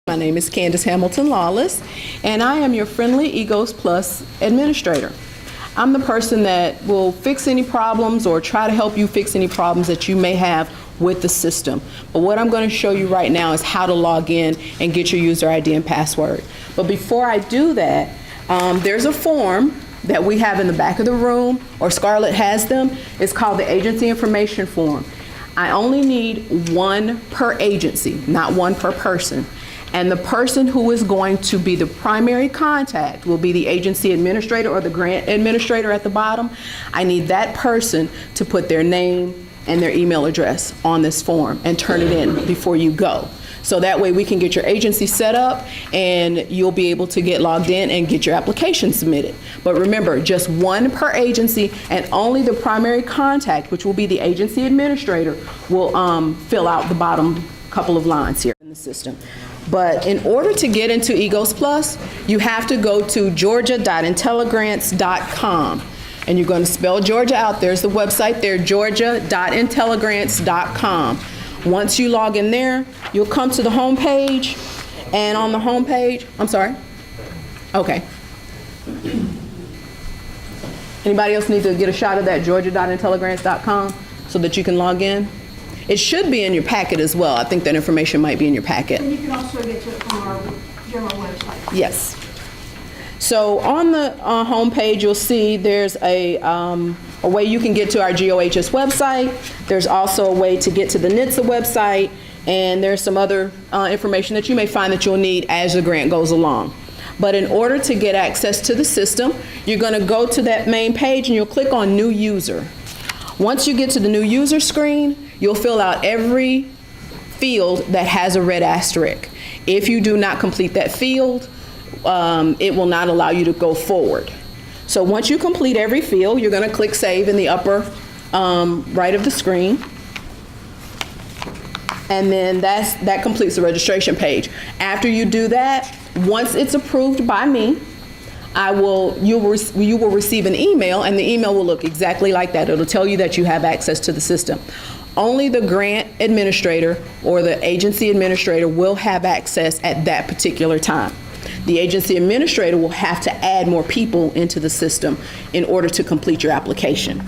My name is Candace Hamilton Lawless, and I am your friendly EGOHS Plus administrator. I'm the person that will fix any problems or try to help you fix any problems that you may have with the system. But what I'm going to show you right now is how to log in and get your user ID and password. But before I do that, there's a form that we have in the back of the room, or Scarlett has them. It's called the agency information form. I only need one per agency, not one per person. And the person who is going to be the primary contact will be the agency administrator or the grant administrator at the bottom. I need that person to put their name and their email address on this form and turn it in before you go. So that way we can get your agency set up and you'll be able to get logged in and get your application submitted. But remember, just one per agency, and only the primary contact, which will be the agency administrator, will fill out the bottom couple of lines here in the system. But in order to get into EGOHS Plus, you have to go to georgia.intelligrants.com. And you're going to spell Georgia out. There's the website there, georgia.intelligrants.com. Once you log in there, you'll come to the home page, and on the home page, I'm sorry? Okay. Anybody else need to get a shot of that, georgia.intelligrants.com, so that you can log in? It should be in your packet as well. I think that information might be in your packet. And you can also get to it from our general website. Yes. So on the home page, you'll see there's a way you can get to our EGOHS website. There's also a way to get to the NHTSA website, and there's some other information that you may find that you'll need as the grant goes along. But in order to get access to the system, you're going to go to that main page and you'll click on New User. Once you get to the New User screen, you'll fill out every field that has a red asterisk. If you do not complete that field, it will not allow you to go forward. So once you complete every field, you're going to click Save in the upper right of the screen. And then that completes the registration page. After you do that, once it's approved by me, you will receive an email, and the email will look exactly like that. It'll tell you that you have access to the system. Only the grant administrator or the agency administrator will have access at that particular time. The agency administrator will have to add more people into the system in order to complete your application.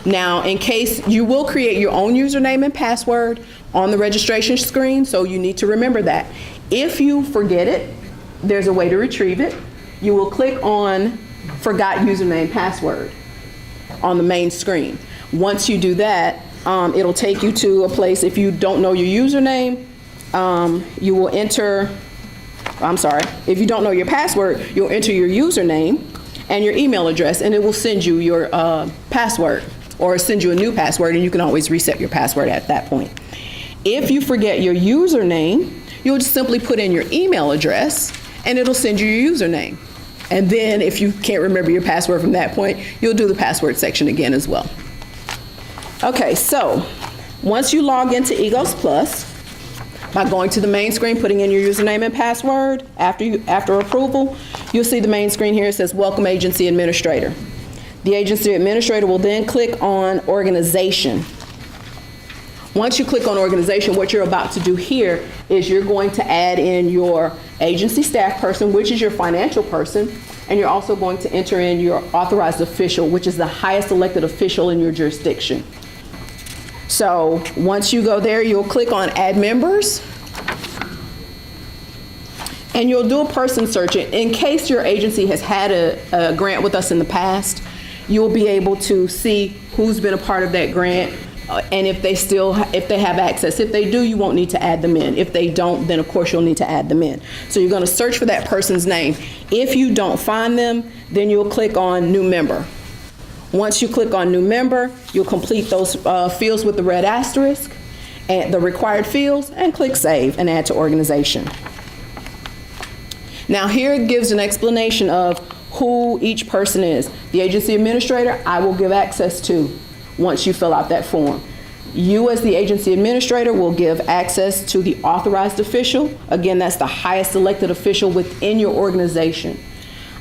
Now, in case, you will create your own username and password on the registration screen, so you need to remember that. If you forget it, there's a way to retrieve it. You will click on Forgot Username Password on the main screen. Once you do that, it'll take you to a place. If you don't know your username, you will enter, if you don't know your password, you'll enter your username and your email address, and it will send you your password, or send you a new password, and you can always reset your password at that point. If you forget your username, you'll just simply put in your email address, and it'll send you your username. And then if you can't remember your password from that point, you'll do the password section again as well. Okay, so once you log into EGOHS Plus, by going to the main screen, putting in your username and password, after approval, you'll see the main screen here. It says Welcome Agency Administrator. The agency administrator will then click on Organization. Once you click on Organization, what you're about to do here is you're going to add in your agency staff person, which is your financial person, and you're also going to enter in your authorized official, which is the highest elected official in your jurisdiction. So once you go there, you'll click on Add Members, and you'll do a person search. In case your agency has had a grant with us in the past, you'll be able to see who's been a part of that grant, and if they have access. If they do, you won't need to add them in. If they don't, then of course you'll need to add them in. So you're going to search for that person's name. If you don't find them, then you'll click on New Member. Once you click on New Member, you'll complete those fields with the red asterisk and the required fields, and click Save and Add to Organization. Now here it gives an explanation of who each person is. The agency administrator, I will give access to once you fill out that form. You as the agency administrator will give access to the authorized official. Again, that's the highest elected official within your organization.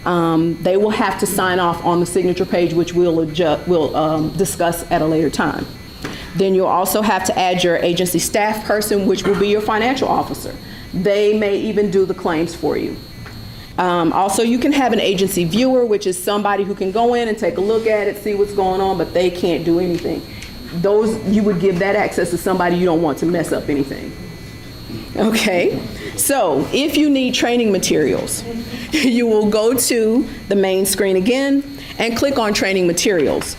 They will have to sign off on the signature page, which we'll discuss at a later time. Then you'll also have to add your agency staff person, which will be your financial officer. They may even do the claims for you. Also, you can have an agency viewer, which is somebody who can go in and take a look at it, see what's going on, but they can't do anything. Those, you would give that access to somebody you don't want to mess up anything. Okay, so if you need training materials, you will go to the main screen again and click on training materials.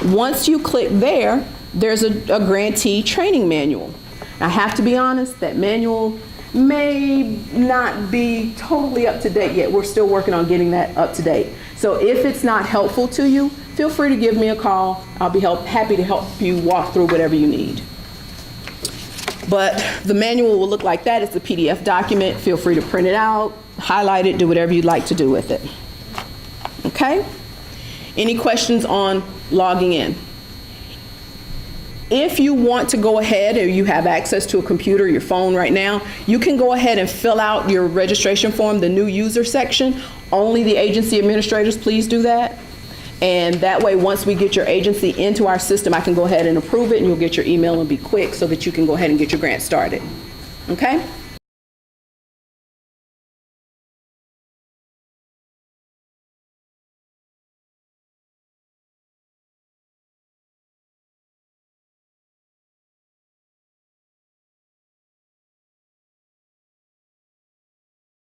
Once you click there, there's a grantee training manual. I have to be honest, that manual may not be totally up to date yet. We're still working on getting that up to date. So if it's not helpful to you, feel free to give me a call. I'll be happy to help you walk through whatever you need. But the manual will look like that. It's a PDF document. Feel free to print it out, highlight it, do whatever you'd like to do with it. Okay? Any questions on logging in? If you want to go ahead, or you have access to a computer, your phone right now, you can go ahead and fill out your registration form, the new user section. Only the agency administrators, please do that. And that way, once we get your agency into our system, I can go ahead and approve it, and you'll get your email and be quick so that you can go ahead and get your grant started. Okay?